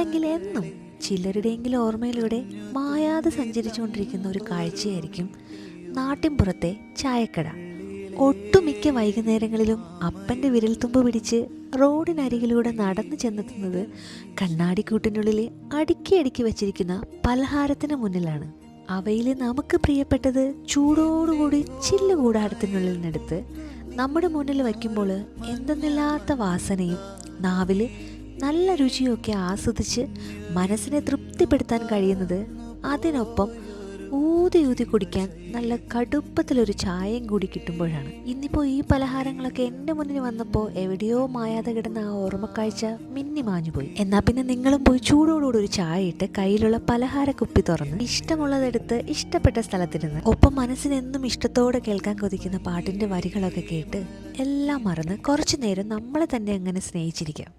അല്ലെങ്കിൽ എന്നും ചിലരുടെയെങ്കിലും ഓർമ്മയിലൂടെ മായാതെ സഞ്ചരിച്ചുകൊണ്ടിരിക്കുന്ന ഒരു കാഴ്ചയായിരിക്കും നാട്ടിൻപുറത്തെ ചായക്കട. ഒട്ടുമിക്ക വൈകുന്നേരങ്ങളിലും അപ്പൻ്റെ വിരൽത്തുമ്പ് പിടിച്ച് റോഡിനരികിലൂടെ നടന്നു ചെന്നെത്തുന്നത് കണ്ണാടിക്കൂട്ടിനുള്ളിൽ അടുക്കി അടുക്കി വച്ചിരിക്കുന്ന പലഹാരത്തിന് മുന്നിലാണ്. അവയിൽ നമുക്ക് പ്രിയപ്പെട്ടത് ചൂടോടുകൂടി ചില്ല് കൂടാരത്തിനുള്ളിൽ നിന്നെടുത്ത് നമ്മുടെ മുന്നിൽ വയ്ക്കുമ്പോൾ എന്തെന്നില്ലാത്ത വാസനയും നാവിൽ നല്ല രുചിയൊക്കെ ആസ്വദിച്ച് മനസ്സിനെ തൃപ്തിപ്പെടുത്താൻ കഴിയുന്നത്, അതിനൊപ്പം ഊതി ഊതി കുടിക്കാൻ നല്ല കടുപ്പത്തിലൊരു ചായയും കൂടി കിട്ടുമ്പോഴാണ്. ഇന്നിപ്പോൾ ഈ പലഹാരങ്ങളൊക്കെ എൻ്റെ മുന്നിൽ വന്നപ്പോൾ എവിടെയോ മായാതെ കിടന്ന ആ ഓർമ്മക്കാഴ്ച മിന്നി മാഞ്ഞുപോയി. എന്നാൽ പിന്നെ നിങ്ങളും പോയി ചൂടോടുകൂടി ഒരു ചായ ഇട്ട് കയ്യിലുള്ള പലഹാര കുപ്പി തുറന്ന് ഇഷ്ടമുള്ളതെടുത്ത് ഇഷ്ടപ്പെട്ട സ്ഥലത്തിരുന്ന് ഒപ്പം മനസ്സിനെന്നും ഇഷ്ടത്തോടെ കേൾക്കാൻ കൊതിക്കുന്ന പാട്ടിൻ്റെ വരികളൊക്കെ കേട്ട് എല്ലാം മറന്ന് കുറച്ചു നേരം നമ്മളെ തന്നെ അങ്ങനെ സ്നേഹിച്ചിരിക്കാം.